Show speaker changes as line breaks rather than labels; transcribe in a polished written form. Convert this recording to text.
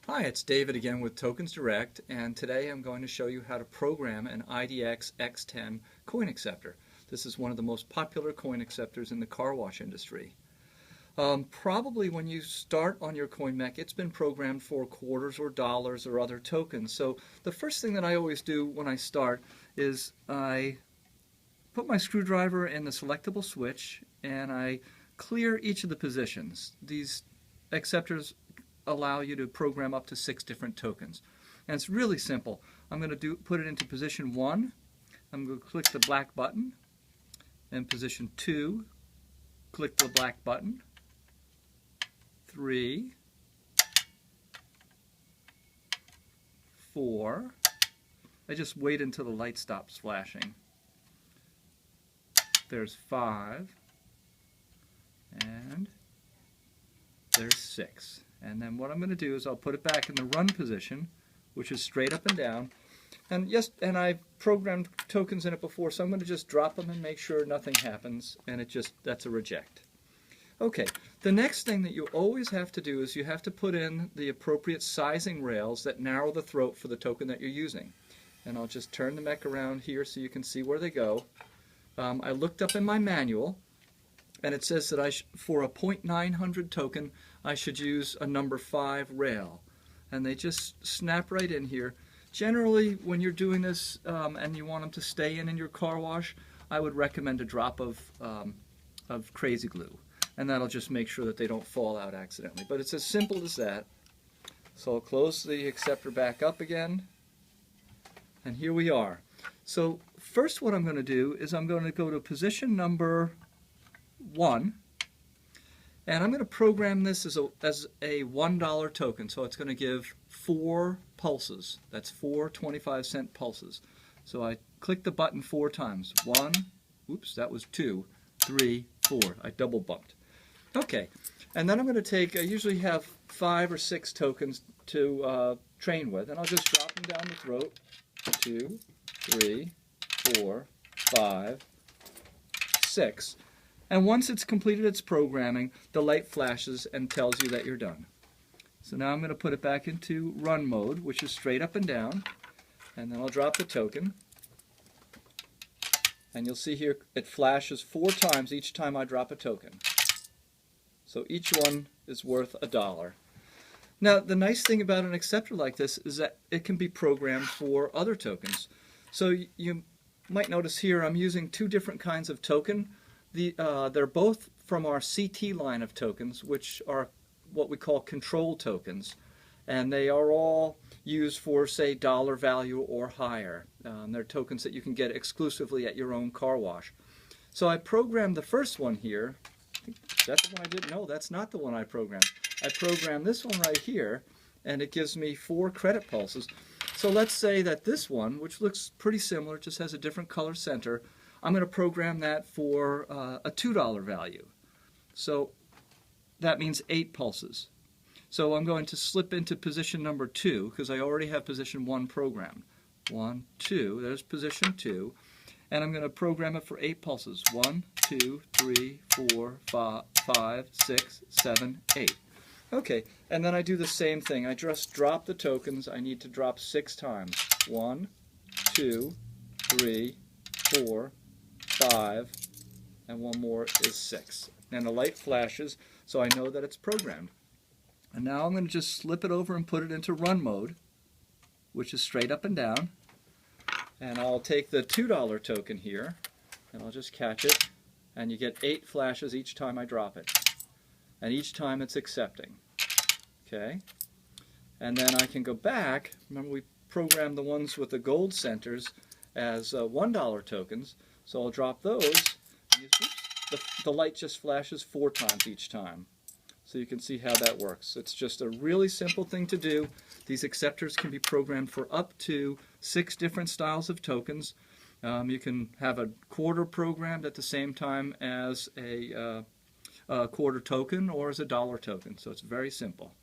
Hi, it's David again with TokensDirect, and today I'm going to show you how to program an IDX X10 coin acceptor. This is one of the most popular coin acceptors in the car wash industry. Probably when you start on your coin mech, it's been programmed for quarters or dollars or other tokens. So the first thing that I always do when I start is I put my screwdriver in the selectable switch and I clear each of the positions. These acceptors allow you to program up to 6 different tokens. And it's really simple. I'm going to put it into position 1. I'm going to click the black button. And position 2, click the black button. 3, 4. I just wait until the light stops flashing. There's 5. And there's 6. And then what I'm going to do is I'll put it back in the run position, which is straight up and down. And yes, and I've programmed tokens in it before, so I'm going to just drop them and make sure nothing happens, and that's a reject. Okay, the next thing that you always have to do is you have to put in the appropriate sizing rails that narrow the throat for the token that you're using. And I'll just turn the mech around here so you can see where they go. I looked up in my manual, and it says that for a 0.900 token, I should use a number 5 rail. And they just snap right in here. Generally, when you're doing this and you want them to stay in your car wash, I would recommend a drop of crazy glue. And that'll just make sure that they don't fall out accidentally. But it's as simple as that. So I'll close the acceptor back up again. And here we are. So first what I'm going to do is I'm going to go to position number 1, and I'm going to program this as a $1 token, so it's going to give 4 pulses. That's 4 25-cent pulses. So I click the button 4 times. 1, oops, that was 2, 3, 4. I double bumped. Okay, and then I'm going to take, I usually have 5 or 6 tokens to train with, and I'll just drop them down the throat. 2, 3, 4, 5, 6. And once it's completed its programming, the light flashes and tells you that you're done. So now I'm going to put it back into run mode, which is straight up and down. And then I'll drop the token. And you'll see here it flashes 4 times each time I drop a token. So each one is worth $1. Now the nice thing about an acceptor like this is that it can be programmed for other tokens. So you might notice here I'm using 2 different kinds of token. They're both from our CT line of tokens, which are what we call control tokens, and they are all used for, say, dollar value or higher. They're tokens that you can get exclusively at your own car wash. So I programmed the first one here. I think that's the one I didn't know. That's not the one I programmed. I programmed this one right here, and it gives me 4 credit pulses. So let's say that this one, which looks pretty similar, just has a different color center, I'm going to program that for a $2 value. So that means 8 pulses. So I'm going to slip into position number 2 because I already have position 1 programmed. 1, 2, there's position 2. And I'm going to program it for 8 pulses. 1, 2, 3, 4, 5, 6, 7, 8. Okay, and then I do the same thing. I just drop the tokens. I need to drop 6 times. 1, 2, 3, 4, 5, and one more is 6. And the light flashes, so I know that it's programmed. And now I'm going to just slip it over and put it into run mode, which is straight up and down. And I'll take the $2 token here, and I'll just catch it, and you get 8 flashes each time I drop it. And each time it's accepting. Okay? And then I can go back. Remember we programmed the ones with the gold centers as $1 tokens. So I'll drop those, and the light just flashes 4 times each time. So you can see how that works. It's just a really simple thing to do. These acceptors can be programmed for up to 6 different styles of tokens. You can have a quarter programmed at the same time as a quarter token or as a $1 token. So it's very simple.